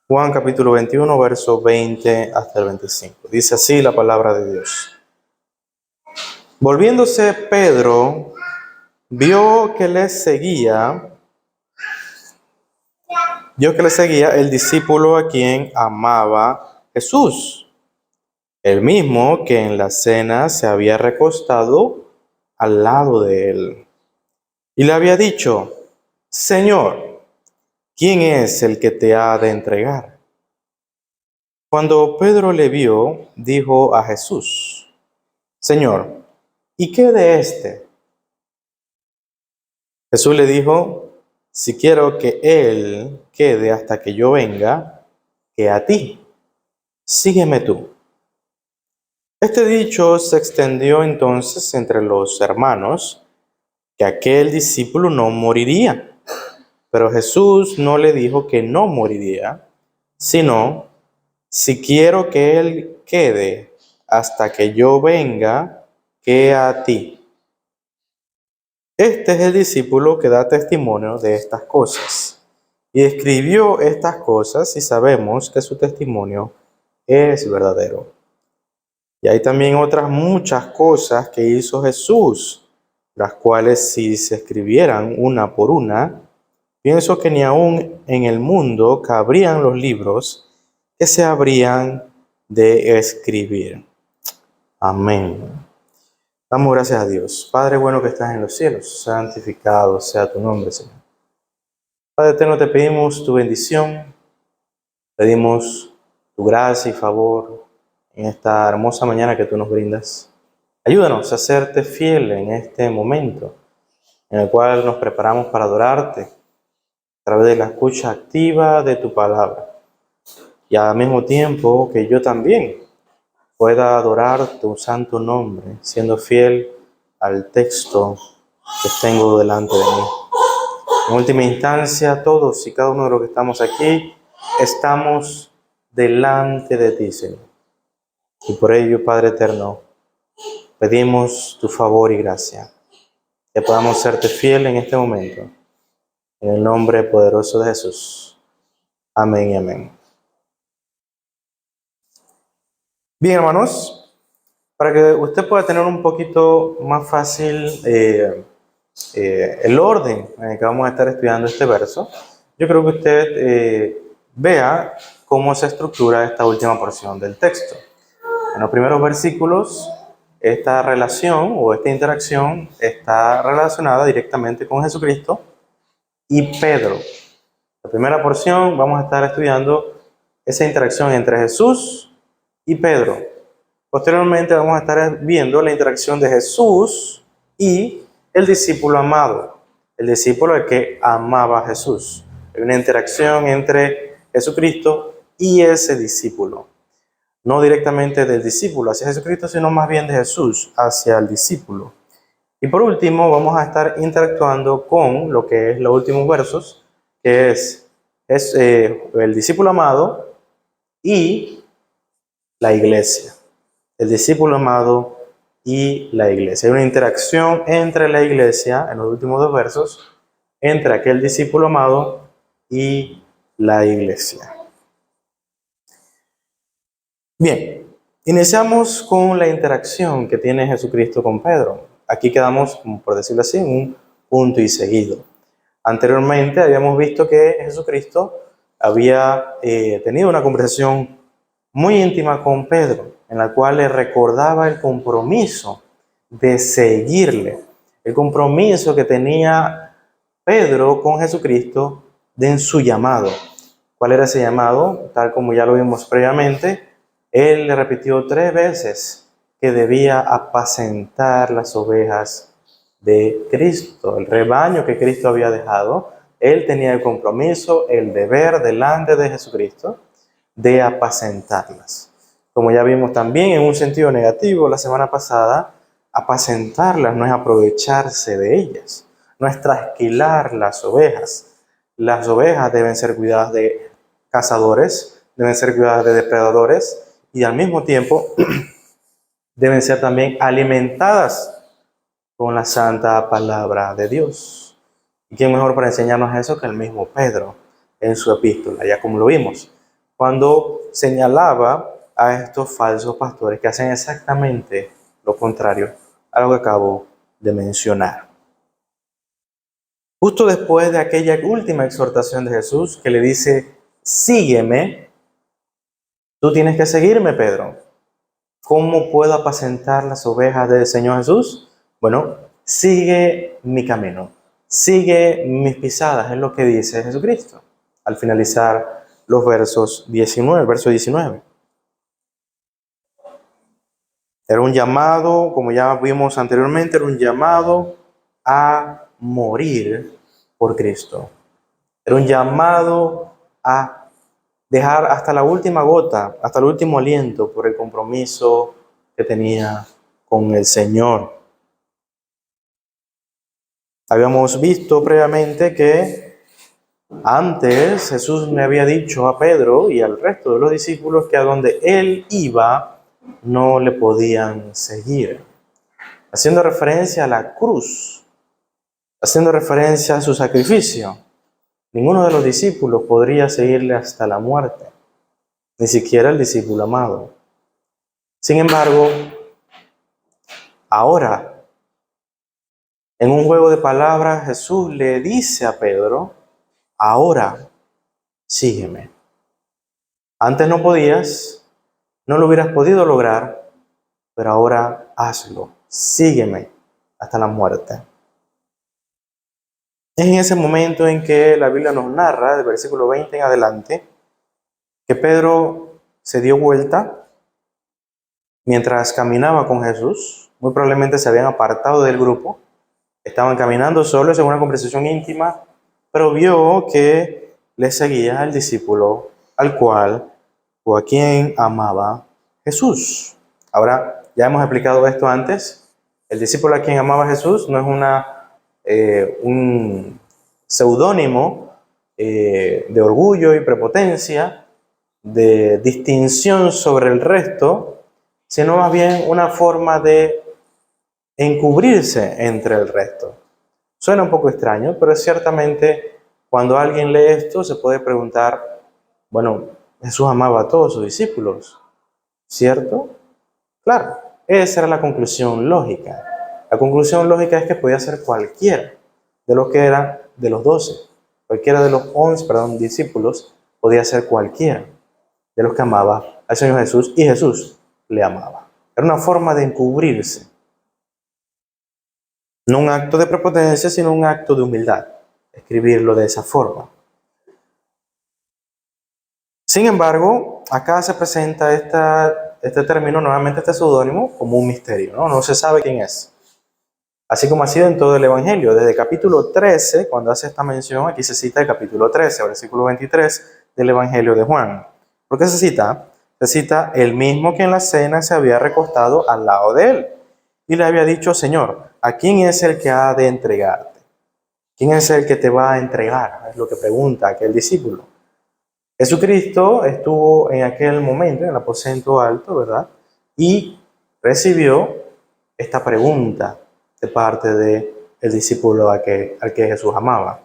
Juan capítulo 21, verso 20 hasta el 25. Dice así la palabra de Dios. Volviéndose Pedro, vio que le seguía el discípulo a quien amaba Jesús, el mismo que en la cena se había recostado al lado de él. Y le había dicho: Señor, ¿quién es el que te ha de entregar? Cuando Pedro le vio, dijo a Jesús: Señor, ¿y qué de éste? Jesús le dijo: si quiero que él quede hasta que yo venga, que a ti, sígueme tú. Este dicho se extendió entonces entre los hermanos, que aquel discípulo no moriría. Pero Jesús no le dijo que no moriría, sino: si quiero que él quede hasta que yo venga, que a ti. Este es el discípulo que da testimonio de estas cosas. Y escribió estas cosas y sabemos que su testimonio es verdadero. Y hay también otras muchas cosas que hizo Jesús, las cuales si se escribieran una por una, pienso que ni aún en el mundo cabrían los libros que se habrían de escribir. Amén. Damos gracias a Dios. Padre bueno que estás en los cielos, santificado sea tu nombre, Señor. Padre eterno, te pedimos tu bendición, pedimos tu gracia y favor en esta hermosa mañana que tú nos brindas. Ayúdanos a serte fiel en este momento en el cual nos preparamos para adorarte a través de la escucha activa de tu palabra. Y al mismo tiempo que yo también pueda adorar tu santo nombre, siendo fiel al texto que tengo delante de mí. En última instancia, todos y cada uno de los que estamos aquí, estamos delante de ti, Señor. Y por ello, Padre eterno, pedimos tu favor y gracia, que podamos serte fiel en este momento. En el nombre poderoso de Jesús. Amén y amén. Bien, hermanos, para que usted pueda tener un poquito más fácil el orden en el que vamos a estar estudiando este verso, yo creo que usted vea cómo se estructura esta última porción del texto. En los primeros versículos, esta relación o esta interacción está relacionada directamente con Jesucristo y Pedro. La primera porción vamos a estar estudiando esa interacción entre Jesús y Pedro. Posteriormente vamos a estar viendo la interacción de Jesús y el discípulo amado, el discípulo que amaba a Jesús. Hay una interacción entre Jesucristo y ese discípulo. No directamente del discípulo hacia Jesucristo, sino más bien de Jesús hacia el discípulo. Y por último, vamos a estar interactuando con lo que es los últimos versos, que es el discípulo amado y la iglesia. El discípulo amado y la iglesia. Hay una interacción entre la iglesia, en los últimos dos versos, entre aquel discípulo amado y la iglesia. Bien, iniciamos con la interacción que tiene Jesucristo con Pedro. Aquí quedamos, por decirlo así, en un punto y seguido. Anteriormente habíamos visto que Jesucristo había tenido una conversación muy íntima con Pedro, en la cual le recordaba el compromiso de seguirle, el compromiso que tenía Pedro con Jesucristo en su llamado. ¿Cuál era ese llamado? Tal como ya lo vimos previamente, él le repitió 3 veces que debía apacentar las ovejas de Cristo, el rebaño que Cristo había dejado. Él tenía el compromiso, el deber delante de Jesucristo de apacentarlas. Como ya vimos también en un sentido negativo la semana pasada, apacentarlas no es aprovecharse de ellas, no es trasquilar las ovejas. Las ovejas deben ser cuidadas de cazadores, deben ser cuidadas de depredadores y al mismo tiempo deben ser también alimentadas con la santa palabra de Dios. ¿Y quién mejor para enseñarnos eso que el mismo Pedro en su epístola? Ya como lo vimos, cuando señalaba a estos falsos pastores que hacen exactamente lo contrario a lo que acabo de mencionar. Justo después de aquella última exhortación de Jesús que le dice, sígueme, tú tienes que seguirme, Pedro. ¿Cómo puedo apacentar las ovejas del Señor Jesús? Bueno, sigue mi camino, sigue mis pisadas, es lo que dice Jesucristo al finalizar los verso 19. Era un llamado, como ya vimos anteriormente, era un llamado a morir por Cristo. Era un llamado a dejar hasta la última gota, hasta el último aliento por el compromiso que tenía con el Señor. Habíamos visto previamente que antes Jesús me había dicho a Pedro y al resto de los discípulos que a donde él iba no le podían seguir, haciendo referencia a la cruz, haciendo referencia a su sacrificio. Ninguno de los discípulos podría seguirle hasta la muerte, ni siquiera el discípulo amado. Sin embargo, ahora, en un juego de palabras, Jesús le dice a Pedro, ahora, sígueme. Antes no podías, no lo hubieras podido lograr, pero ahora hazlo, sígueme hasta la muerte. Es en ese momento en que la Biblia nos narra, del versículo 20 en adelante, que Pedro se dio vuelta mientras caminaba con Jesús. Muy probablemente se habían apartado del grupo, estaban caminando solos en una conversación íntima, pero vio que le seguía el discípulo al cual o a quien amaba Jesús. Ahora, ya hemos explicado esto antes. El discípulo a quien amaba Jesús no es un seudónimo de orgullo y prepotencia, de distinción sobre el resto, sino más bien una forma de encubrirse entre el resto. Suena un poco extraño, pero ciertamente cuando alguien lee esto se puede preguntar, bueno, Jesús amaba a todos sus discípulos, ¿cierto? Claro, esa era la conclusión lógica. La conclusión lógica es que podía ser cualquiera de los que eran de los 12. Cualquiera de los 11, discípulos podía ser cualquiera de los que amaba al Señor Jesús y Jesús le amaba. Era una forma de encubrirse. No un acto de prepotencia, sino un acto de humildad. Escribirlo de esa forma. Sin embargo, acá se presenta este término, nuevamente este seudónimo, como un misterio, ¿no? No se sabe quién es. Así como ha sido en todo el Evangelio. Desde capítulo 13, cuando hace esta mención, aquí se cita el capítulo 13, versículo 23 del Evangelio de Juan. ¿Por qué se cita? Se cita el mismo que en la cena se había recostado al lado de él y le había dicho, Señor, ¿a quién es el que ha de entregarte? ¿Quién es el que te va a entregar? Es lo que pregunta aquel discípulo. Jesucristo estuvo en aquel momento en el aposento alto, ¿verdad? Y recibió esta pregunta de parte del discípulo al que Jesús amaba.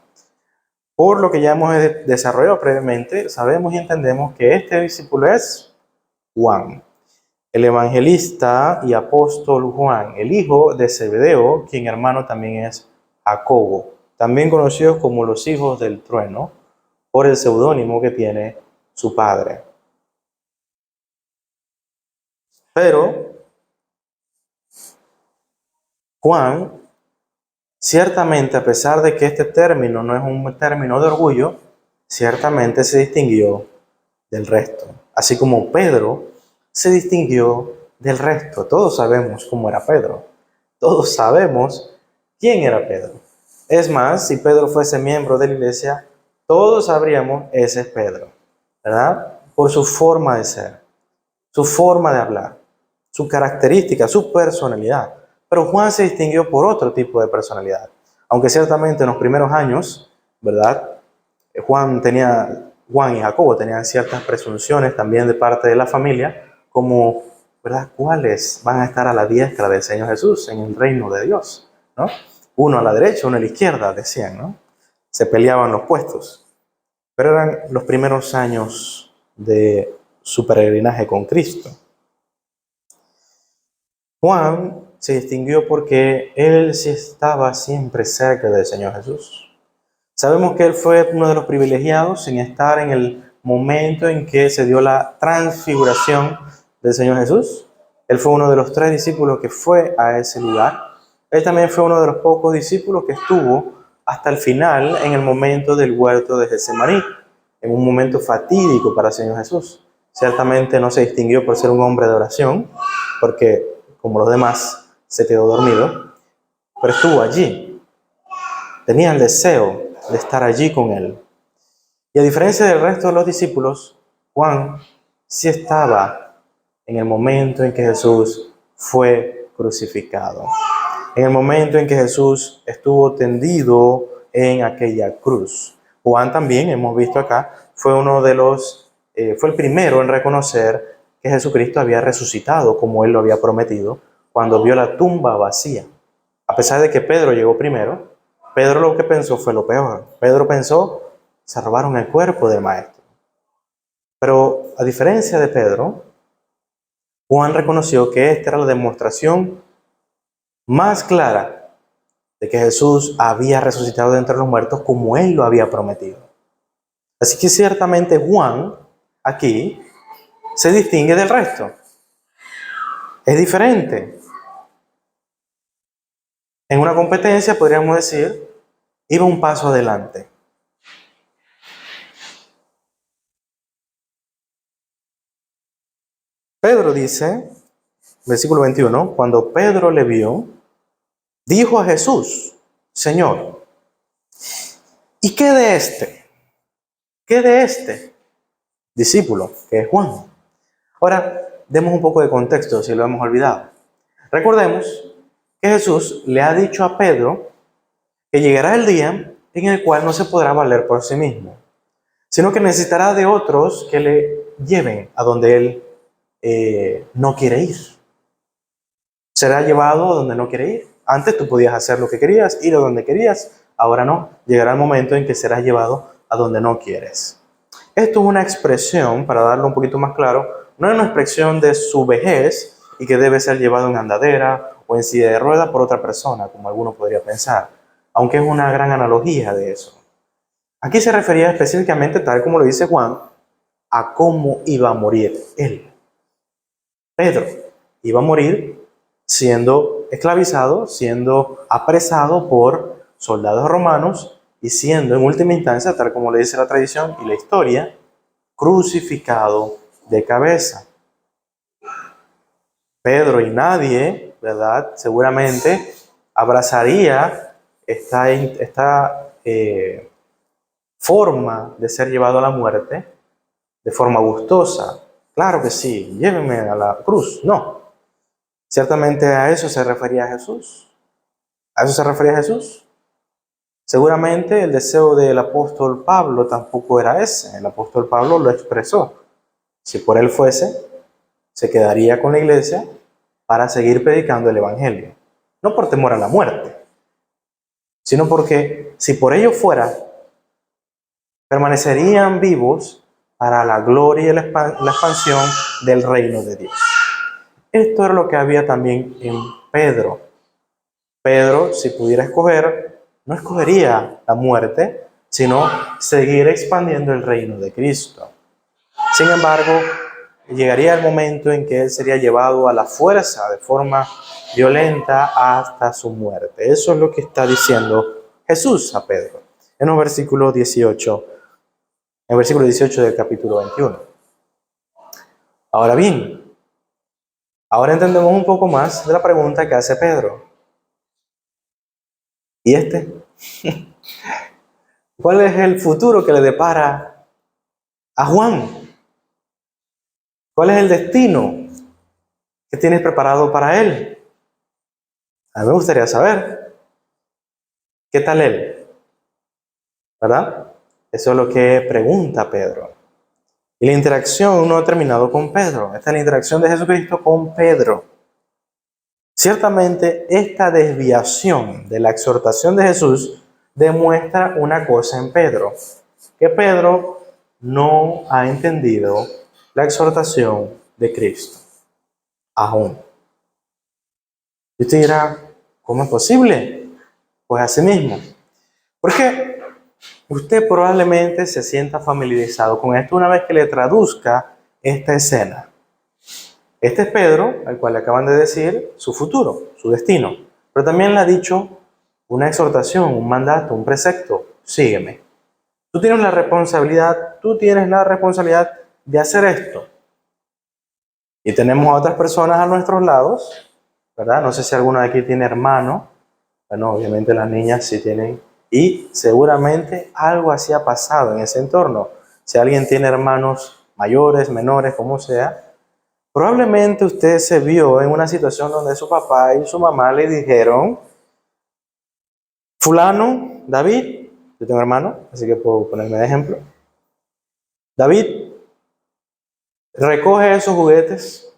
Por lo que ya hemos desarrollado previamente, sabemos y entendemos que este discípulo es Juan, el evangelista y apóstol Juan, el hijo de Zebedeo, quien hermano también es Jacobo, también conocidos como los hijos del trueno, por el seudónimo que tiene su padre. Pero Juan, ciertamente, a pesar de que este término no es un término de orgullo, ciertamente se distinguió del resto. Así como Pedro se distinguió del resto. Todos sabemos cómo era Pedro. Todos sabemos quién era Pedro. Es más, si Pedro fuese miembro de la iglesia, todos sabríamos ese es Pedro, ¿verdad? Por su forma de ser, su forma de hablar, su característica, su personalidad. Pero Juan se distinguió por otro tipo de personalidad. Aunque ciertamente en los primeros años, ¿verdad? Juan y Jacobo tenían ciertas presunciones también de parte de la familia, como, ¿verdad? ¿Cuáles van a estar a la diestra del Señor Jesús en el reino de Dios? ¿No? Uno a la derecha, uno a la izquierda, decían, ¿no? Se peleaban los puestos. Pero eran los primeros años de su peregrinaje con Cristo. Juan se distinguió porque él sí estaba siempre cerca del Señor Jesús. Sabemos que él fue uno de los privilegiados en estar en el momento en que se dio la transfiguración del Señor Jesús. Él fue uno de los 3 discípulos que fue a ese lugar. Él también fue uno de los pocos discípulos que estuvo hasta el final en el momento del huerto de Getsemaní, en un momento fatídico para el Señor Jesús. Ciertamente no se distinguió por ser un hombre de oración, porque como los demás se quedó dormido, pero estuvo allí. Tenía el deseo de estar allí con él. Y a diferencia del resto de los discípulos, Juan sí estaba en el momento en que Jesús fue crucificado. En el momento en que Jesús estuvo tendido en aquella cruz. Juan también, hemos visto acá, fue el primero en reconocer que Jesucristo había resucitado como él lo había prometido cuando vio la tumba vacía. A pesar de que Pedro llegó primero, Pedro lo que pensó fue lo peor. Pedro pensó, se robaron el cuerpo del maestro. Pero a diferencia de Pedro, Juan reconoció que esta era la demostración más clara de que Jesús había resucitado de entre los muertos como él lo había prometido. Así que ciertamente Juan aquí se distingue del resto. Es diferente. En una competencia podríamos decir, iba un paso adelante. Pedro dice, versículo 21, cuando Pedro le vio, dijo a Jesús, Señor, ¿y qué de este? ¿Qué de este discípulo, que es Juan? Ahora, demos un poco de contexto si lo hemos olvidado. Recordemos que Jesús le ha dicho a Pedro que llegará el día en el cual no se podrá valer por sí mismo, sino que necesitará de otros que le lleven a donde él no quiere ir. Será llevado a donde no quiere ir. Antes tú podías hacer lo que querías, ir a donde querías, ahora no. Llegará el momento en que serás llevado a donde no quieres. Esto es una expresión, para darlo un poquito más claro, no es una expresión de su vejez y que debe ser llevado en andadera o en silla de ruedas por otra persona, como alguno podría pensar, aunque es una gran analogía de eso. Aquí se refería específicamente, tal como lo dice Juan, a cómo iba a morir él. Pedro iba a morir siendo esclavizado, siendo apresado por soldados romanos y siendo en última instancia, tal como le dice la tradición y la historia, crucificado de cabeza. Pedro y nadie, ¿verdad? Seguramente abrazaría esta forma de ser llevado a la muerte de forma gustosa. Claro que sí, llévenme a la cruz. No. Ciertamente a eso se refería Jesús. ¿A eso se refería Jesús? Seguramente el deseo del apóstol Pablo tampoco era ese. El apóstol Pablo lo expresó. Si por él fuese, se quedaría con la iglesia para seguir predicando el evangelio. No por temor a la muerte, sino porque si por ello fuera, permanecerían vivos para la gloria y la expansión del reino de Dios. Esto era lo que había también en Pedro. Pedro, si pudiera escoger, no escogería la muerte, sino seguir expandiendo el reino de Cristo. Sin embargo, llegaría el momento en que él sería llevado a la fuerza de forma violenta hasta su muerte. Eso es lo que está diciendo Jesús a Pedro en el versículo 18 del capítulo 21. Ahora bien, ahora entendemos un poco más de la pregunta que hace Pedro. ¿Y este? ¿Cuál es el futuro que le depara a Juan? ¿Cuál es el destino que tienes preparado para él? A mí me gustaría saber. ¿Qué tal él? ¿Verdad? Eso es lo que pregunta Pedro. Y la interacción no ha terminado con Pedro. Esta es la interacción de Jesucristo con Pedro. Ciertamente, esta desviación de la exhortación de Jesús demuestra una cosa en Pedro. Que Pedro no ha entendido la exhortación de Cristo. Aún. Y usted dirá, ¿cómo es posible? Pues así mismo. Porque usted probablemente se sienta familiarizado con esto una vez que le traduzca esta escena. Este es Pedro, al cual le acaban de decir su futuro, su destino. Pero también le ha dicho una exhortación, un mandato, un precepto. Sígueme. Tú tienes la responsabilidad de hacer esto. Y tenemos a otras personas a nuestros lados, ¿verdad? No sé si alguno de aquí tiene hermano. Bueno, obviamente las niñas sí tienen. Y seguramente algo así ha pasado en ese entorno. Si alguien tiene hermanos mayores, menores, como sea, probablemente usted se vio en una situación donde su papá y su mamá le dijeron, fulano, David, yo tengo hermano, así que puedo ponerme de ejemplo. David, recoge esos juguetes,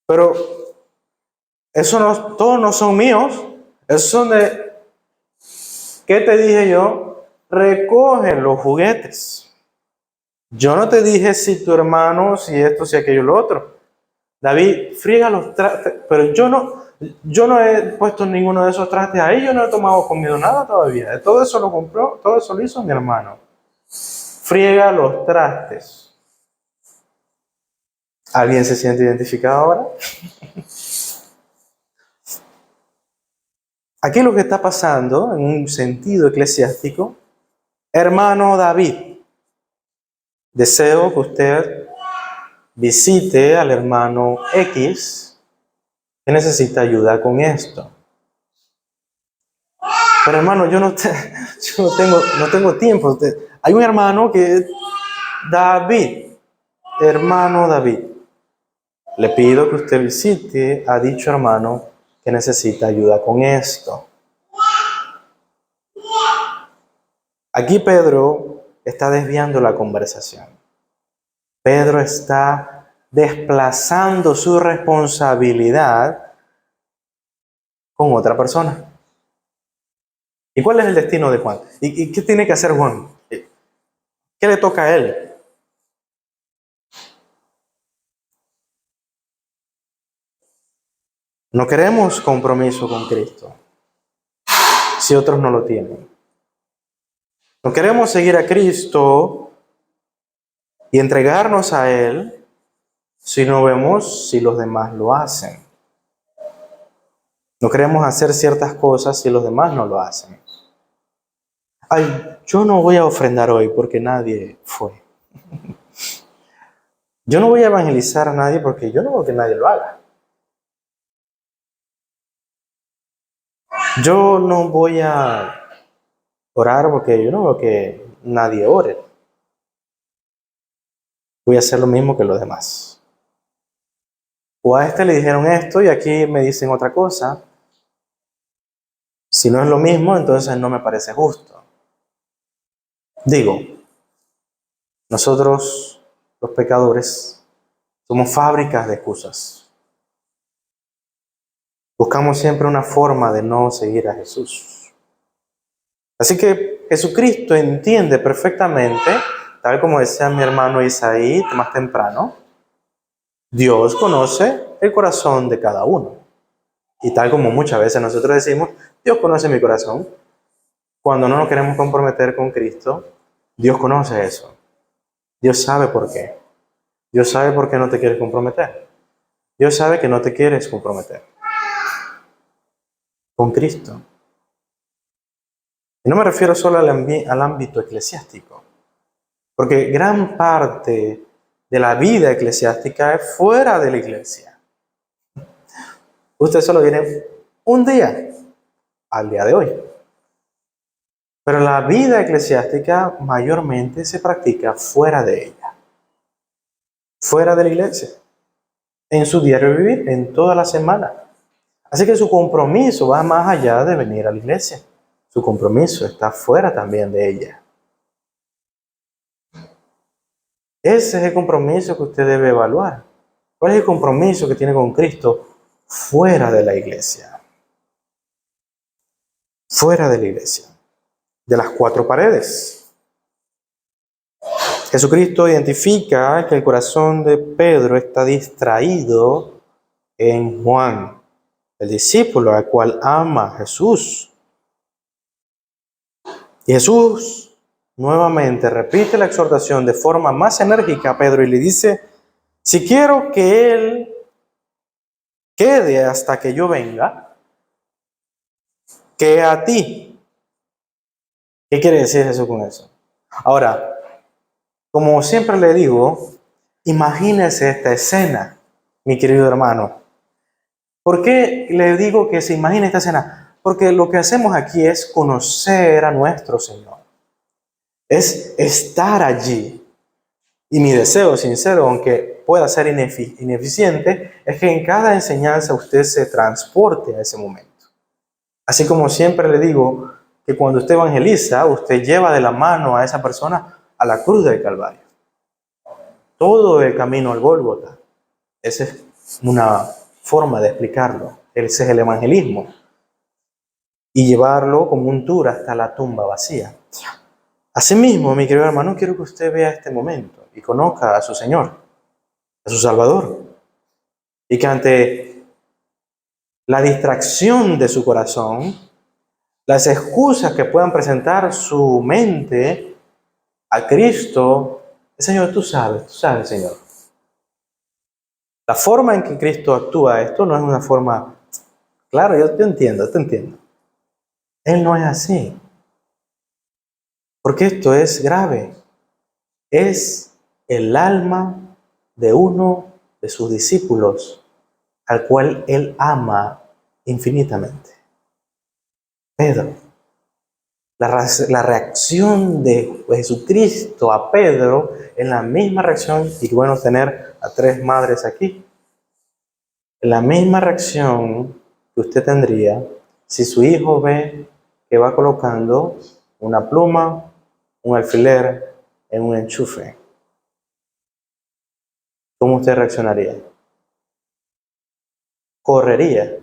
pero todos no son míos, esos son de, ¿qué te dije yo? Recoge los juguetes. Yo no te dije si tu hermano, si esto, si aquello, lo otro. David, friega los trastes, pero yo no he puesto ninguno de esos trastes ahí, yo no he comido nada todavía. Todo eso lo compró, todo eso lo hizo mi hermano. Friega los trastes. ¿Alguien se siente identificado ahora? Aquí lo que está pasando, en un sentido eclesiástico, hermano David, deseo que usted visite al hermano X que necesita ayuda con esto. Pero hermano, yo no tengo tiempo. Hay un hermano que David, hermano David, le pido que usted visite a dicho hermano que necesita ayuda con esto. Aquí Pedro está desviando la conversación. Pedro está desplazando su responsabilidad con otra persona. ¿Y cuál es el destino de Juan? ¿Y qué tiene que hacer Juan? ¿Qué le toca a él? No queremos compromiso con Cristo si otros no lo tienen. No queremos seguir a Cristo y entregarnos a Él si no vemos si los demás lo hacen. No queremos hacer ciertas cosas si los demás no lo hacen. Ay, yo no voy a ofrendar hoy porque nadie fue. Yo no voy a evangelizar a nadie porque yo no veo que nadie lo haga. Yo no voy a orar porque yo no veo que nadie ore. Voy a hacer lo mismo que los demás. O a este le dijeron esto y aquí me dicen otra cosa. Si no es lo mismo, entonces no me parece justo. Digo, nosotros, los pecadores, somos fábricas de excusas. Buscamos siempre una forma de no seguir a Jesús. Así que Jesucristo entiende perfectamente, tal como decía mi hermano Isaí más temprano, Dios conoce el corazón de cada uno. Y tal como muchas veces nosotros decimos, Dios conoce mi corazón. Cuando no nos queremos comprometer con Cristo, Dios conoce eso. Dios sabe por qué. Dios sabe por qué no te quieres comprometer. Dios sabe que no te quieres comprometer con Cristo. Y no me refiero solo al ámbito eclesiástico, porque gran parte de la vida eclesiástica es fuera de la iglesia. Usted solo viene un día, al día de hoy. Pero la vida eclesiástica mayormente se practica fuera de ella, fuera de la iglesia, en su diario vivir, en toda la semana. Así que su compromiso va más allá de venir a la iglesia. Su compromiso está fuera también de ella. Ese es el compromiso que usted debe evaluar. ¿Cuál es el compromiso que tiene con Cristo fuera de la iglesia? Fuera de la iglesia, de las cuatro paredes. Jesucristo identifica que el corazón de Pedro está distraído en Juan, el discípulo al cual ama Jesús. Y Jesús nuevamente repite la exhortación de forma más enérgica a Pedro y le dice, si quiero que él quede hasta que yo venga, que a ti. ¿Qué quiere decir Jesús con eso? Ahora, como siempre le digo, imagínese esta escena, mi querido hermano. ¿Por qué le digo que se imagine esta escena? Porque lo que hacemos aquí es conocer a nuestro Señor. Es estar allí. Y mi deseo sincero, aunque pueda ser ineficiente, es que en cada enseñanza usted se transporte a ese momento. Así como siempre le digo que cuando usted evangeliza, usted lleva de la mano a esa persona a la cruz del Calvario. Todo el camino al Gólgota. Esa es una forma de explicarlo. Ese es el evangelismo. Y llevarlo como un tour hasta la tumba vacía. Asimismo, mi querido hermano, quiero que usted vea este momento y conozca a su Señor, a su Salvador. Y que ante la distracción de su corazón, las excusas que puedan presentar su mente a Cristo, Señor, tú sabes, Señor. La forma en que Cristo actúa esto no es una forma, claro, yo te entiendo. Él no es así. Porque esto es grave. Es el alma de uno de sus discípulos, al cual Él ama infinitamente. Pedro. La reacción de Jesucristo a Pedro es la misma reacción, y bueno tener a tres madres aquí, la misma reacción que usted tendría si su hijo ve que va colocando una pluma, un alfiler en un enchufe. ¿Cómo usted reaccionaría? Correría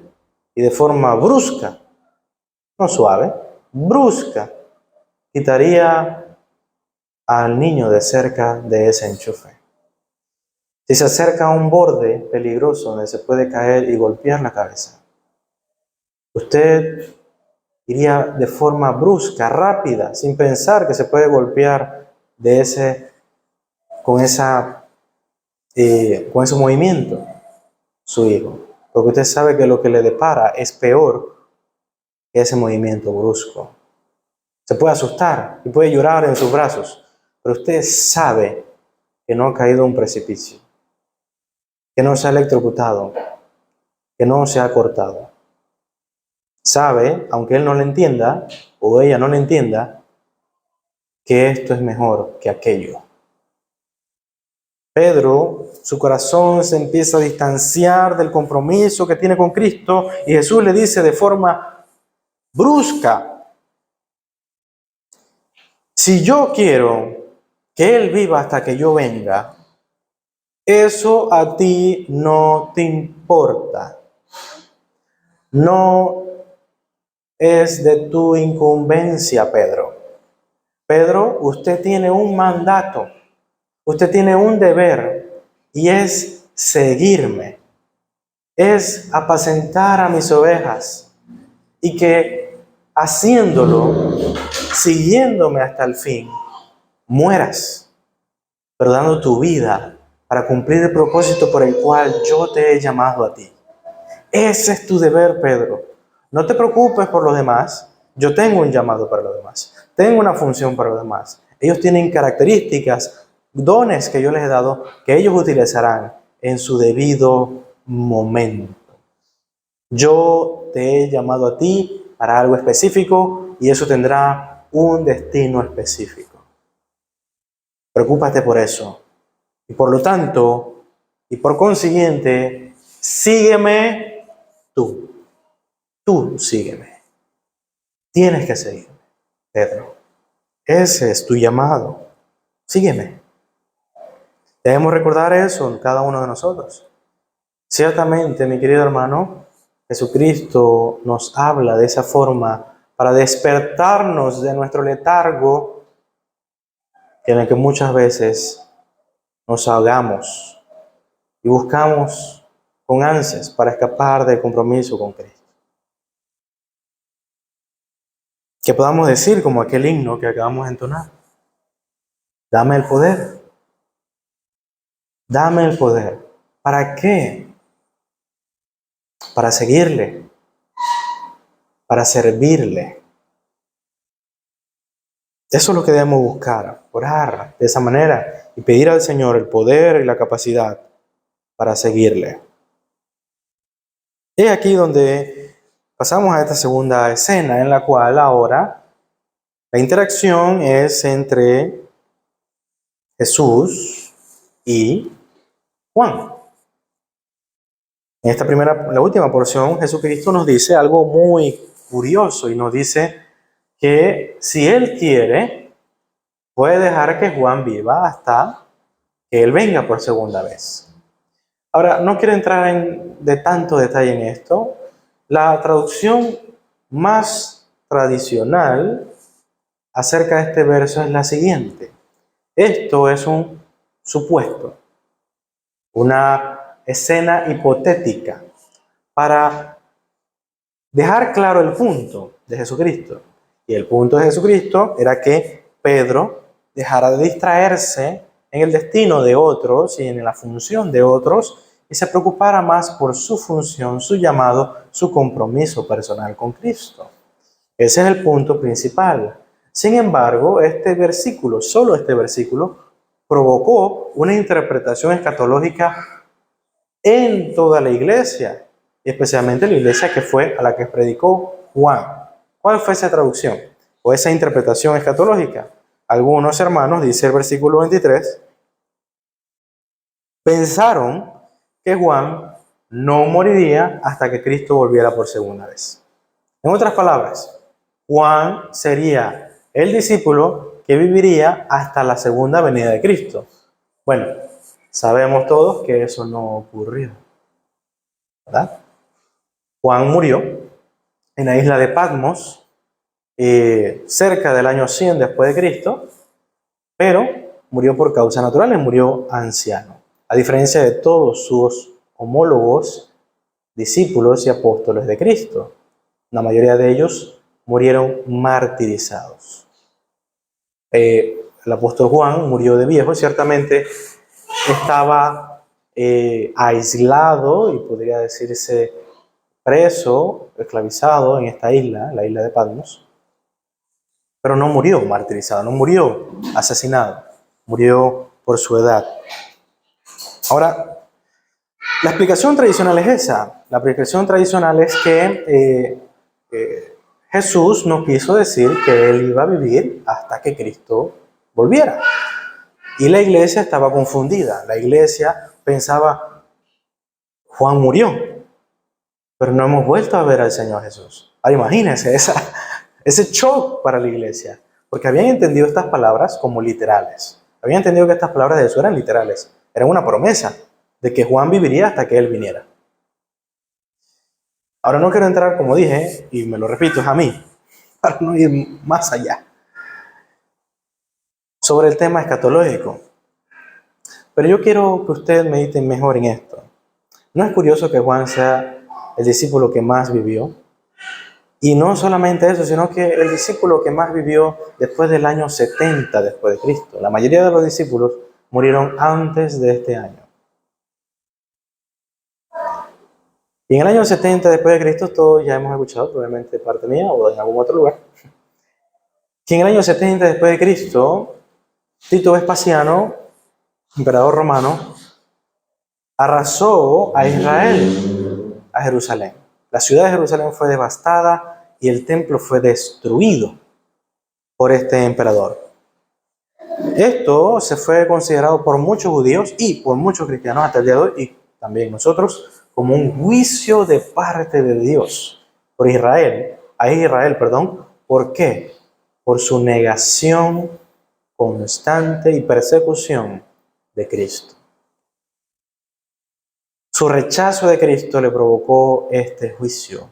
y de forma brusca, no suave, brusca, quitaría al niño de cerca de ese enchufe. Si se acerca a un borde peligroso donde se puede caer y golpear la cabeza, usted iría de forma brusca, rápida, sin pensar que se puede golpear con ese movimiento su hijo. Porque usted sabe que lo que le depara es peor que ese movimiento brusco. Se puede asustar y puede llorar en sus brazos, pero usted sabe que no ha caído a un precipicio, que no se ha electrocutado, que no se ha cortado. Sabe, aunque él no lo entienda, o ella no lo entienda, que esto es mejor que aquello. Pedro, su corazón se empieza a distanciar del compromiso que tiene con Cristo, y Jesús le dice de forma brusca, si yo quiero que Él viva hasta que yo venga, eso a ti no te importa. No es de tu incumbencia, Pedro. Pedro, usted tiene un mandato, usted tiene un deber, y es seguirme, es apacentar a mis ovejas, y que haciéndolo, siguiéndome hasta el fin, mueras, pero dando tu vida para cumplir el propósito por el cual yo te he llamado a ti. Ese es tu deber, Pedro. No te preocupes por los demás. Yo tengo un llamado para los demás. Tengo una función para los demás. Ellos tienen características, dones que yo les he dado, que ellos utilizarán en su debido momento. Yo te he llamado a ti para algo específico y eso tendrá un destino específico. Preocúpate por eso. Y por lo tanto, y por consiguiente, sígueme tú. Tú sígueme. Tienes que seguirme, Pedro. Ese es tu llamado. Sígueme. Debemos recordar eso en cada uno de nosotros. Ciertamente, mi querido hermano, Jesucristo nos habla de esa forma para despertarnos de nuestro letargo en el que muchas veces nos ahogamos y buscamos con ansias para escapar del compromiso con Cristo. Que podamos decir como aquel himno que acabamos de entonar: dame el poder, dame el poder. ¿Para qué? Para seguirle, para servirle. Eso es lo que debemos buscar, orar de esa manera y pedir al Señor el poder y la capacidad para seguirle. Es aquí donde pasamos a esta segunda escena, en la cual ahora la interacción es entre Jesús y Juan. En esta la última porción, Jesucristo nos dice algo muy curioso y nos dice que si Él quiere, puede dejar que Juan viva hasta que Él venga por segunda vez. Ahora, no quiero entrar de tanto detalle en esto. La traducción más tradicional acerca de este verso es la siguiente: esto es un supuesto, una escena hipotética para dejar claro el punto de Jesucristo. Y el punto de Jesucristo era que Pedro dejara de distraerse en el destino de otros y en la función de otros y se preocupara más por su función, su llamado, su compromiso personal con Cristo. Ese es el punto principal. Sin embargo, este versículo, solo este versículo, provocó una interpretación escatológica en toda la iglesia, y especialmente la iglesia que fue a la que predicó Juan. ¿Cuál fue esa traducción o esa interpretación escatológica? Algunos hermanos, dice el versículo 23, pensaron que Juan no moriría hasta que Cristo volviera por segunda vez. En otras palabras, Juan sería el discípulo que viviría hasta la segunda venida de Cristo. Bueno, sabemos todos que eso no ocurrió, ¿verdad? Juan murió en la isla de Patmos cerca del año 100 después de Cristo, pero murió por causas naturales, murió anciano, a diferencia de todos sus homólogos, discípulos y apóstoles de Cristo. La mayoría de ellos murieron martirizados. El apóstol Juan murió de viejo, ciertamente estaba aislado y podría decirse preso, esclavizado en esta isla, la isla de Patmos, pero no murió martirizado, no murió asesinado, murió por su edad. Ahora, la explicación tradicional es esa. La explicación tradicional es que Jesús no quiso decir que Él iba a vivir hasta que Cristo volviera. Y la iglesia estaba confundida. La iglesia pensaba, Juan murió, pero no hemos vuelto a ver al Señor Jesús. Ahora imagínense ese shock para la iglesia, porque habían entendido estas palabras como literales. Habían entendido que estas palabras de Jesús eran literales. Eran una promesa de que Juan viviría hasta que Él viniera. Ahora no quiero entrar, como dije, y me lo repito, es a mí, para no ir más allá, sobre el tema escatológico. Pero yo quiero que ustedes mediten mejor en esto. ¿No es curioso que Juan sea el discípulo que más vivió? Y no solamente eso, sino que el discípulo que más vivió después del año 70 después de Cristo. La mayoría de los discípulos murieron antes de este año. Y en el año 70 después de Cristo, todos ya hemos escuchado, probablemente de parte mía o en algún otro lugar, que en el año 70 después de Cristo, Tito Vespasiano, emperador romano, arrasó a Israel, a Jerusalén. La ciudad de Jerusalén fue devastada y el templo fue destruido por este emperador. Esto se fue considerado por muchos judíos y por muchos cristianos hasta el día de hoy, y también nosotros, como un juicio de parte de Dios por Israel, ¿Por qué? Por su negación constante y persecución de Cristo. Su rechazo de Cristo le provocó este juicio.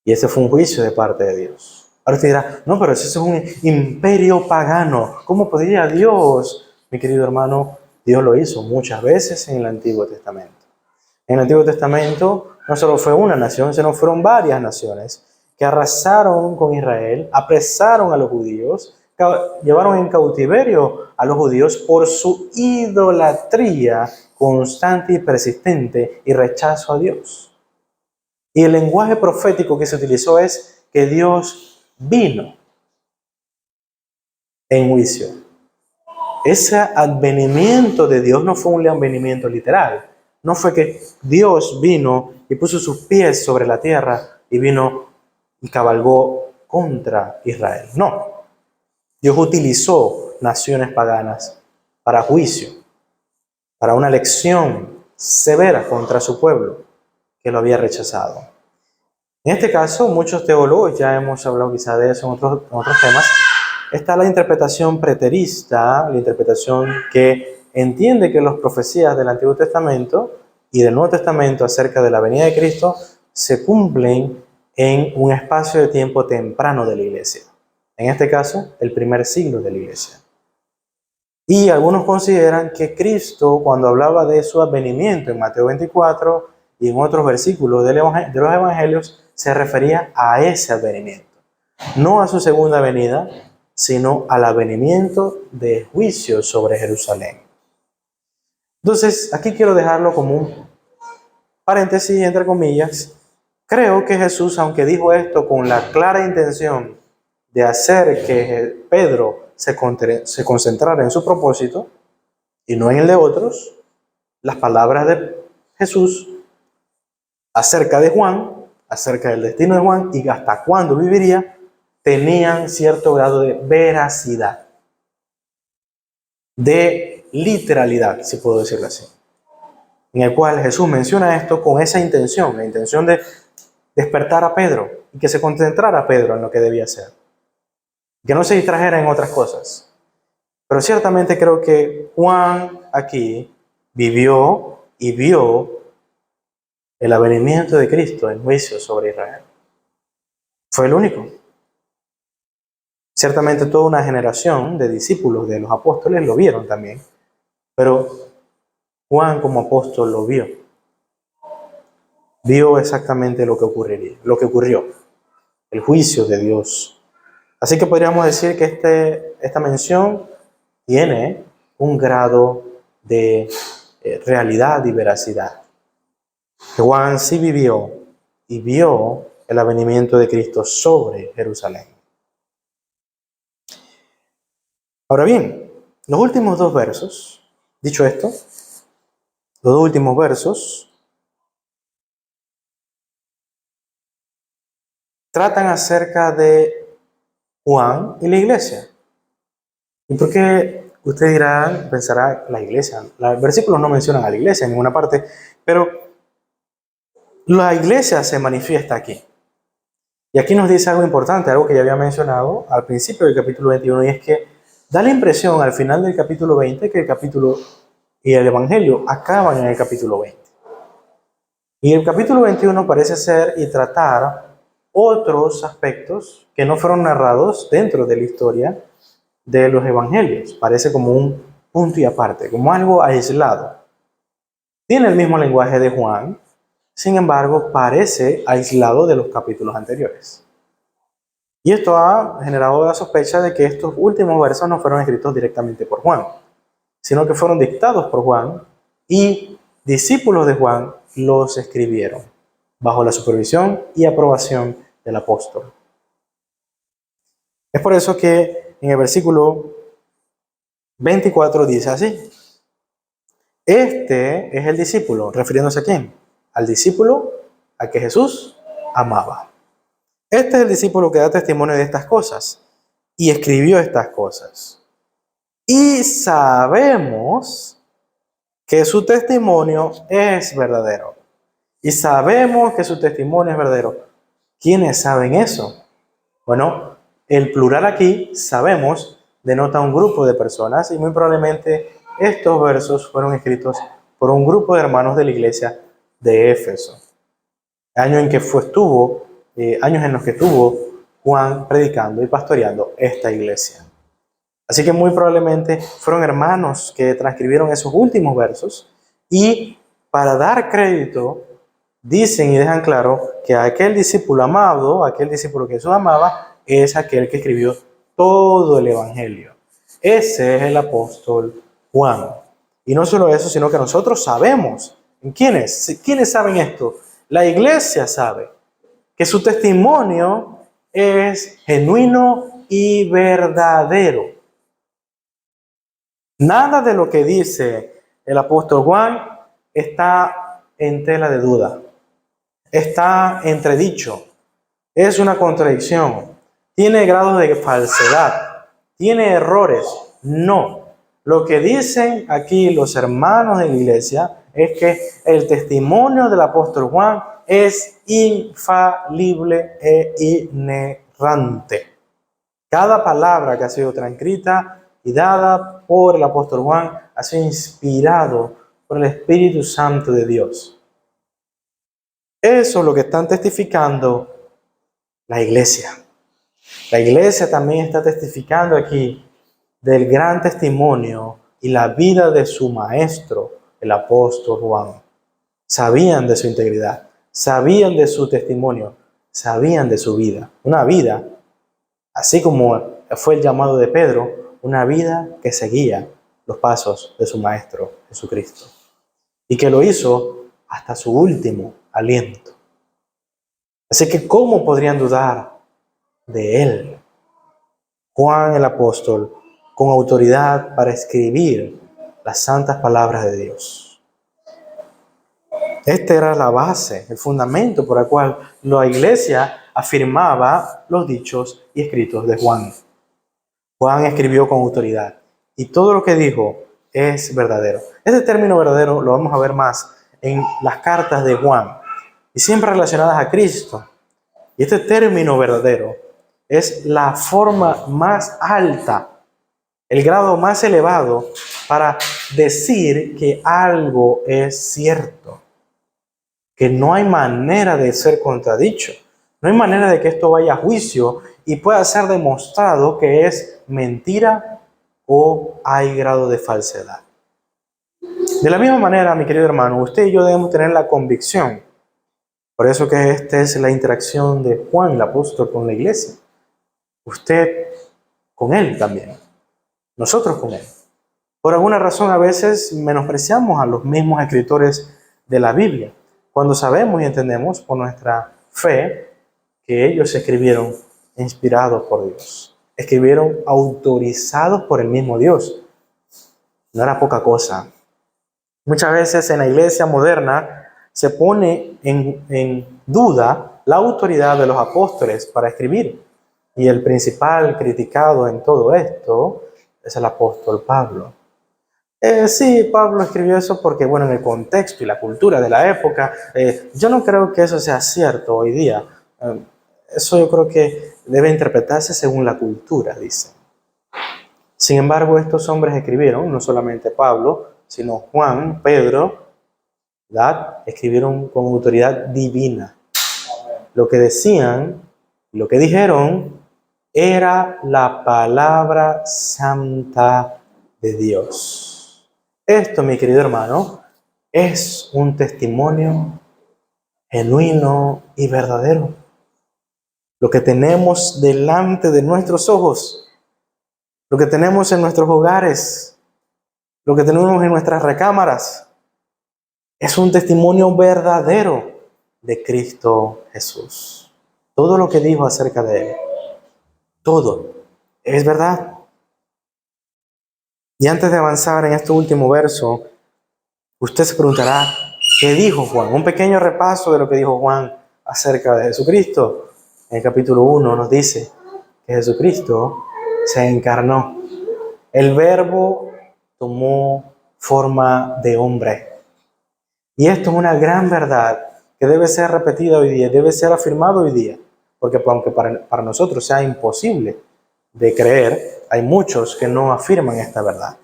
Y ese fue un juicio de parte de Dios. Ahora usted dirá, no, pero eso es un imperio pagano. ¿Cómo podría Dios? Mi querido hermano, Dios lo hizo muchas veces en el Antiguo Testamento. En el Antiguo Testamento no solo fue una nación, sino fueron varias naciones que arrasaron con Israel, apresaron a los judíos, llevaron en cautiverio a los judíos por su idolatría constante y persistente y rechazo a Dios. Y el lenguaje profético que se utilizó es que Dios vino en juicio. Ese advenimiento de Dios no fue un advenimiento literal. No fue que Dios vino y puso sus pies sobre la tierra y vino y cabalgó contra Israel. No. Dios utilizó naciones paganas para juicio, para una lección severa contra su pueblo que lo había rechazado. En este caso, muchos teólogos, ya hemos hablado quizá de eso en otros temas, está la interpretación preterista, la interpretación que entiende que las profecías del Antiguo Testamento y del Nuevo Testamento acerca de la venida de Cristo se cumplen en un espacio de tiempo temprano de la iglesia. En este caso, el primer siglo de la iglesia. Y algunos consideran que Cristo, cuando hablaba de su advenimiento en Mateo 24 y en otros versículos de los evangelios, se refería a ese advenimiento. No a su segunda venida, sino al advenimiento de juicio sobre Jerusalén. Entonces, aquí quiero dejarlo como un paréntesis, entre comillas. Creo que Jesús, aunque dijo esto con la clara intención de hacer que Pedro se concentrara en su propósito y no en el de otros, las palabras de Jesús acerca de Juan, acerca del destino de Juan y hasta cuándo viviría, tenían cierto grado de veracidad, de literalidad, si puedo decirlo así, en el cual Jesús menciona esto con esa intención, la intención de despertar a Pedro y que se concentrara Pedro en lo que debía hacer, que no se distrajera en otras cosas. Pero ciertamente creo que Juan aquí vivió y vio el advenimiento de Cristo en juicio sobre Israel. Fue el único. Ciertamente toda una generación de discípulos de los apóstoles lo vieron también, pero Juan como apóstol lo vio. Vio exactamente lo que ocurrió, el juicio de Dios. Así que podríamos decir que esta mención tiene un grado de realidad y veracidad. Juan sí vivió y vio el advenimiento de Cristo sobre Jerusalén. Ahora bien, los últimos dos versos, dicho esto, los dos últimos versos tratan acerca de Juan y la iglesia. ¿Y por qué? Usted dirá, pensará, la iglesia. Los versículos no mencionan a la iglesia en ninguna parte, pero la iglesia se manifiesta aquí. Y aquí nos dice algo importante, algo que ya había mencionado al principio del capítulo 21, y es que da la impresión al final del capítulo 20 que el capítulo y el evangelio acaban en el capítulo 20. Y el capítulo 21 parece ser y tratar otros aspectos que no fueron narrados dentro de la historia de los evangelios. Parece como un punto y aparte, como algo aislado. Tiene el mismo lenguaje de Juan, sin embargo, parece aislado de los capítulos anteriores. Y esto ha generado la sospecha de que estos últimos versos no fueron escritos directamente por Juan, sino que fueron dictados por Juan y discípulos de Juan los escribieron bajo la supervisión y aprobación del apóstol. Es por eso que en el versículo 24 dice así: este es el discípulo, refiriéndose a quién, al discípulo a que Jesús amaba. Este es el discípulo que da testimonio de estas cosas y escribió estas cosas. Y sabemos que su testimonio es verdadero. Y sabemos que su testimonio es verdadero. ¿Quiénes saben eso? Bueno, el plural aquí, sabemos, denota un grupo de personas y muy probablemente estos versos fueron escritos por un grupo de hermanos de la iglesia de Éfeso. Años en los que estuvo Juan predicando y pastoreando esta iglesia. Así que muy probablemente fueron hermanos que transcribieron esos últimos versos y para dar crédito dicen y dejan claro que aquel discípulo amado, aquel discípulo que Jesús amaba, es aquel que escribió todo el Evangelio. Ese es el apóstol Juan. Y no solo eso, sino que nosotros sabemos. ¿Quiénes? ¿Quiénes saben esto? La iglesia sabe que su testimonio es genuino y verdadero. Nada de lo que dice el apóstol Juan está en tela de duda. Está entredicho. Es una contradicción. Tiene grados de falsedad. Tiene errores. No. Lo que dicen aquí los hermanos de la iglesia es que el testimonio del apóstol Juan es infalible e inerrante. Cada palabra que ha sido transcrita y dada por el apóstol Juan ha sido inspirado por el Espíritu Santo de Dios. Eso es lo que están testificando la iglesia. La iglesia también está testificando aquí del gran testimonio y la vida de su maestro, el apóstol Juan. Sabían de su integridad, sabían de su testimonio, sabían de su vida. Una vida, así como fue el llamado de Pedro, una vida que seguía los pasos de su maestro, Jesucristo. Y que lo hizo hasta su último aliento. Así que, ¿cómo podrían dudar de él? Juan el apóstol, con autoridad para escribir las santas palabras de Dios. Esta era la base, el fundamento por el cual la iglesia afirmaba los dichos y escritos de Juan. Juan escribió con autoridad y todo lo que dijo es verdadero. Este término verdadero lo vamos a ver más en las cartas de Juan y siempre relacionadas a Cristo. Y este término verdadero es la forma más alta, el grado más elevado para decir que algo es cierto, que no hay manera de ser contradicho, no hay manera de que esto vaya a juicio y pueda ser demostrado que es mentira o hay grado de falsedad. De la misma manera, mi querido hermano, usted y yo debemos tener la convicción. Por eso que esta es la interacción de Juan, el apóstol, con la iglesia. Usted con él también. Nosotros con él. Por alguna razón a veces menospreciamos a los mismos escritores de la Biblia, cuando sabemos y entendemos por nuestra fe que ellos escribieron inspirados por Dios. Escribieron autorizados por el mismo Dios. No era poca cosa. Muchas veces en la iglesia moderna se pone en duda la autoridad de los apóstoles para escribir. Y el principal criticado en todo esto es el apóstol Pablo. Sí, Pablo escribió eso porque, bueno, en el contexto y la cultura de la época, yo no creo que eso sea cierto hoy día. Eso yo creo que debe interpretarse según la cultura, dice. Sin embargo, estos hombres escribieron, no solamente Pablo, sino Juan, Pedro, ¿verdad? Escribieron con autoridad divina. Lo que decían, lo que dijeron, era la palabra santa de Dios. Esto, mi querido hermano, es un testimonio genuino y verdadero. Lo que tenemos delante de nuestros ojos, lo que tenemos en nuestros hogares, lo que tenemos en nuestras recámaras, es un testimonio verdadero de Cristo Jesús. Todo lo que dijo acerca de Él, todo es verdad. Y antes de avanzar en este último verso, usted se preguntará, ¿qué dijo Juan? Un pequeño repaso de lo que dijo Juan acerca de Jesucristo. En el capítulo 1 nos dice que Jesucristo se encarnó. El Verbo tomó forma de hombre. Y esto es una gran verdad que debe ser repetida hoy día, debe ser afirmado hoy día. Porque aunque para nosotros sea imposible de creer, hay muchos que no afirman esta verdad.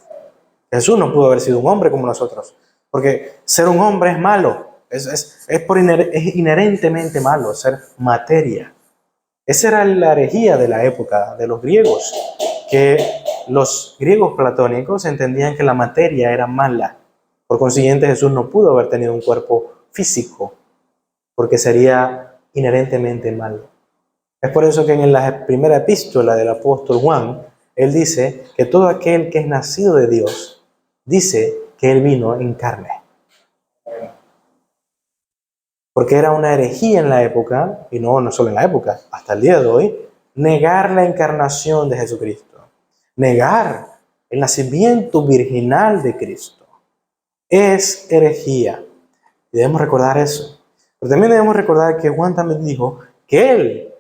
Jesús no pudo haber sido un hombre como nosotros, porque ser un hombre es malo, es inherentemente malo, ser materia. Esa era la herejía de la época de los griegos, que los griegos platónicos entendían que la materia era mala. Por consiguiente, Jesús no pudo haber tenido un cuerpo físico, porque sería inherentemente malo. Es por eso que en la primera epístola del apóstol Juan, él dice que todo aquel que es nacido de Dios, dice que él vino en carne. Porque era una herejía en la época, y no solo en la época, hasta el día de hoy, negar la encarnación de Jesucristo, negar el nacimiento virginal de Cristo. Es herejía. Y debemos recordar eso. Pero también debemos recordar que Juan también dijo que él,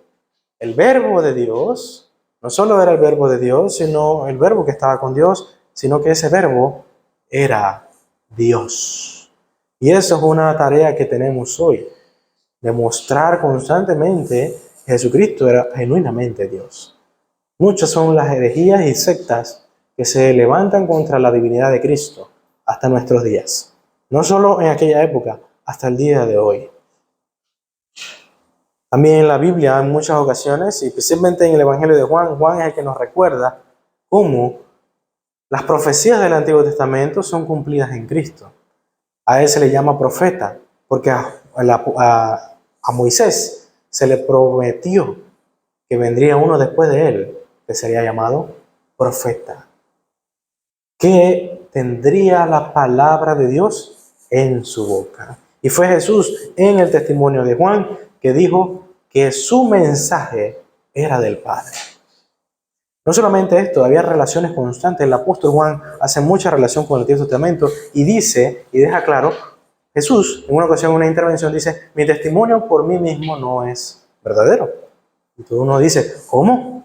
el verbo de Dios, no solo era el verbo de Dios, sino el verbo que estaba con Dios, sino que ese verbo era Dios. Y eso es una tarea que tenemos hoy, demostrar constantemente que Jesucristo era genuinamente Dios. Muchas son las herejías y sectas que se levantan contra la divinidad de Cristo hasta nuestros días. No solo en aquella época, hasta el día de hoy. También en la Biblia, en muchas ocasiones, y especialmente en el Evangelio de Juan, Juan es el que nos recuerda cómo las profecías del Antiguo Testamento son cumplidas en Cristo. A él se le llama profeta, porque a Moisés se le prometió que vendría uno después de él, que sería llamado profeta, que tendría la palabra de Dios en su boca. Y fue Jesús en el testimonio de Juan que dijo que su mensaje era del Padre. No solamente esto, había relaciones constantes. El apóstol Juan hace mucha relación con el Antiguo Testamento y dice, y deja claro, Jesús en una ocasión, en una intervención, dice, mi testimonio por mí mismo no es verdadero. Y todo uno dice, ¿cómo?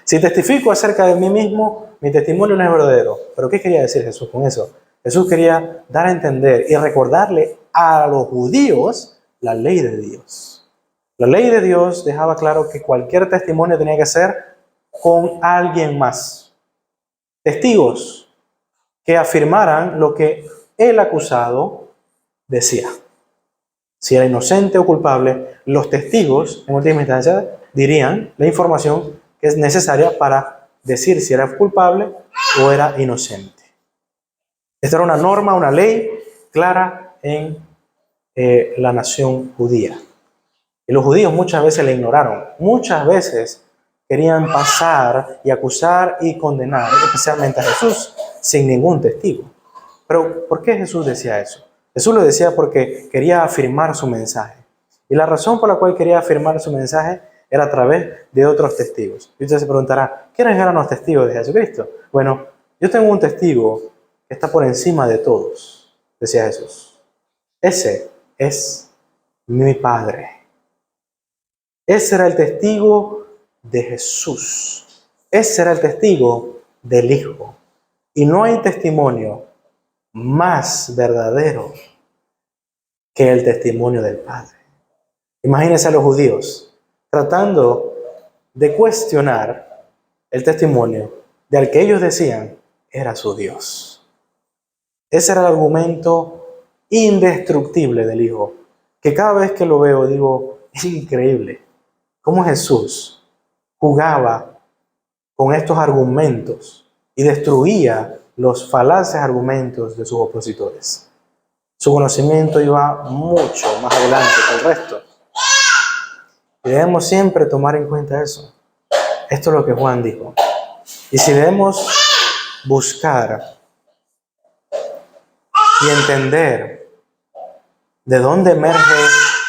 Si testifico acerca de mí mismo, mi testimonio no es verdadero. ¿Pero qué quería decir Jesús con eso? Jesús quería dar a entender y recordarle a los judíos la ley de Dios. La ley de Dios dejaba claro que cualquier testimonio tenía que ser con alguien más. Testigos que afirmaran lo que el acusado decía. Si era inocente o culpable, los testigos, en última instancia, dirían la información que es necesaria para decir si era culpable o era inocente. Esta era una norma, una ley clara en la nación judía. Y los judíos muchas veces la ignoraron. Muchas veces querían pasar y acusar y condenar, especialmente a Jesús, sin ningún testigo. Pero ¿por qué Jesús decía eso? Jesús lo decía porque quería afirmar su mensaje. Y la razón por la cual quería afirmar su mensaje era a través de otros testigos. Y usted se preguntará, ¿quiénes eran los testigos de Jesucristo? Bueno, yo tengo un testigo que está por encima de todos, decía Jesús. Ese es mi Padre. Ese era el testigo de Jesús. Ese era el testigo del Hijo. Y no hay testimonio más verdadero que el testimonio del Padre. Imagínense a los judíos tratando de cuestionar el testimonio del que ellos decían era su Dios. Ese era el argumento indestructible del Hijo, que cada vez que lo veo digo, es increíble cómo Jesús jugaba con estos argumentos y destruía los falaces argumentos de sus opositores. Su conocimiento iba mucho más adelante que el resto. Y debemos siempre tomar en cuenta eso. Esto es lo que Juan dijo. Y si debemos buscar y entender de dónde emerge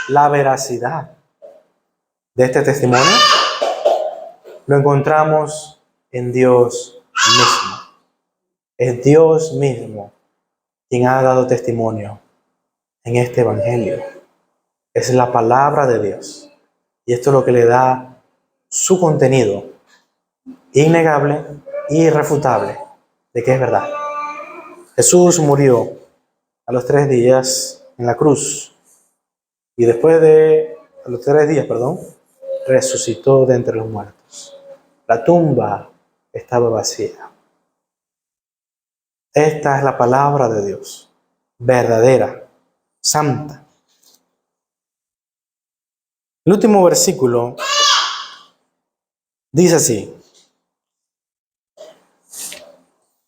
la veracidad de este testimonio, lo encontramos en Dios mismo. Es Dios mismo quien ha dado testimonio en este evangelio. Es la palabra de Dios. Y esto es lo que le da su contenido innegable e irrefutable de que es verdad. Jesús murió a los 3 días en la cruz. Y después de los 3 días, resucitó de entre los muertos. La tumba estaba vacía. Esta es la palabra de Dios, verdadera, santa. El último versículo dice así.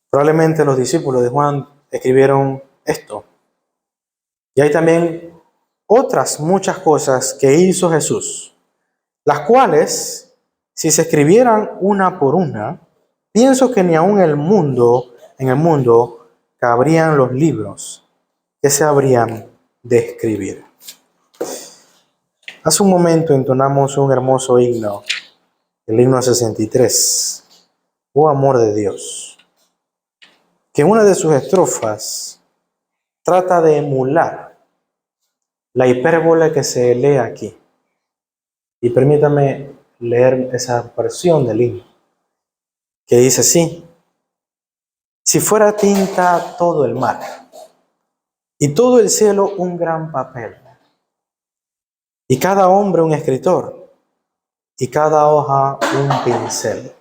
Probablemente los discípulos de Juan escribieron esto. Y hay también otras muchas cosas que hizo Jesús, las cuales, si se escribieran una por una, pienso que ni aun en el mundo, cabrían los libros que se habrían de escribir. Hace un momento entonamos un hermoso himno, el himno 63, Oh amor de Dios, que en una de sus estrofas trata de emular la hipérbole que se lee aquí. Y permítame leer esa versión del himno, que dice así: si fuera tinta todo el mar, y todo el cielo un gran papel, y cada hombre un escritor, y cada hoja un pincel,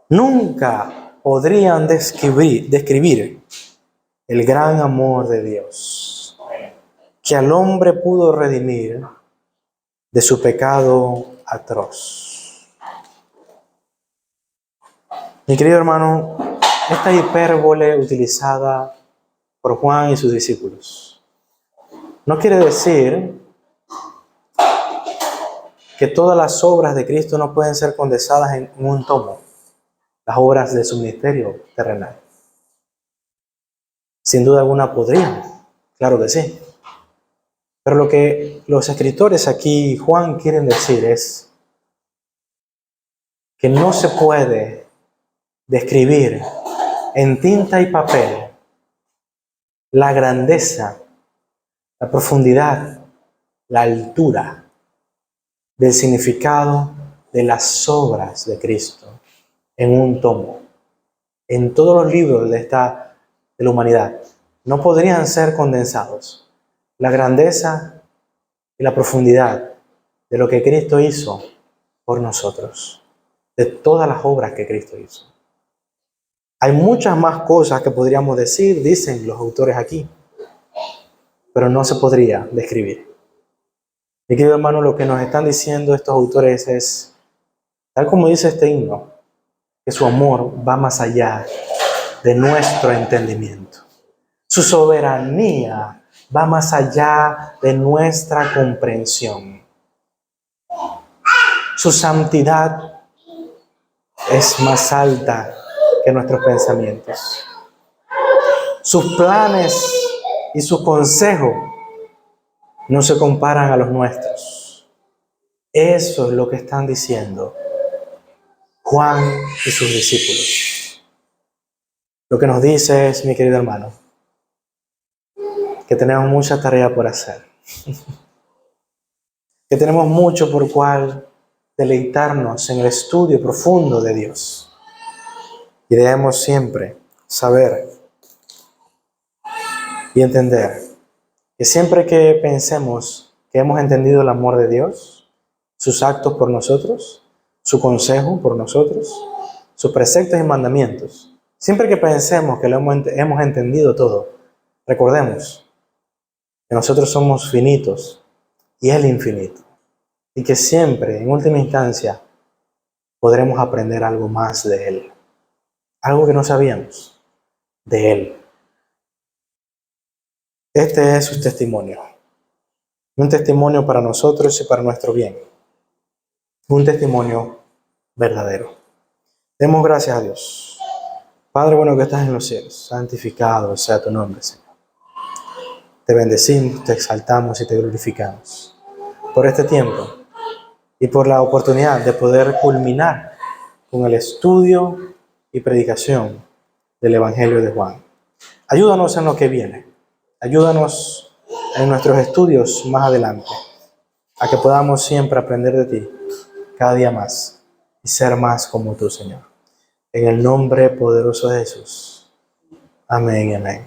nunca podrían describir el gran amor de Dios, que al hombre pudo redimir de su pecado atroz. Mi querido hermano, esta hipérbole utilizada por Juan y sus discípulos no quiere decir que todas las obras de Cristo no pueden ser condensadas en un tomo, las obras de su ministerio terrenal. Sin duda alguna podrían, claro que sí. Pero lo que los escritores aquí, Juan, quieren decir es que no se puede describir en tinta y papel la grandeza, la profundidad, la altura del significado de las obras de Cristo en un tomo. En todos los libros de la humanidad no podrían ser condensados la grandeza y la profundidad de lo que Cristo hizo por nosotros, de todas las obras que Cristo hizo. Hay muchas más cosas que podríamos decir, dicen los autores aquí, pero no se podría describir. Mi querido hermano, lo que nos están diciendo estos autores es, tal como dice este himno, que su amor va más allá de nuestro entendimiento. Su soberanía va más allá de nuestra comprensión. Su santidad es más alta que nuestros pensamientos. Sus planes y su consejo no se comparan a los nuestros. Eso es lo que están diciendo Juan y sus discípulos. Lo que nos dice es, mi querido hermano, que tenemos mucha tarea por hacer. Que tenemos mucho por cual deleitarnos en el estudio profundo de Dios. Y debemos siempre saber y entender que siempre que pensemos que hemos entendido el amor de Dios, sus actos por nosotros, su consejo por nosotros, sus preceptos y mandamientos, siempre que pensemos que lo hemos entendido todo, recordemos que nosotros somos finitos y Él infinito. Y que siempre, en última instancia, podremos aprender algo más de Él. Algo que no sabíamos de Él. Este es su testimonio. Un testimonio para nosotros y para nuestro bien. Un testimonio verdadero. Demos gracias a Dios. Padre bueno que estás en los cielos, santificado sea tu nombre, Señor. Te bendecimos, te exaltamos y te glorificamos por este tiempo y por la oportunidad de poder culminar con el estudio y predicación del Evangelio de Juan. Ayúdanos en lo que viene. Ayúdanos en nuestros estudios más adelante, a que podamos siempre aprender de ti cada día más y ser más como tú, Señor. En el nombre poderoso de Jesús. Amén y amén.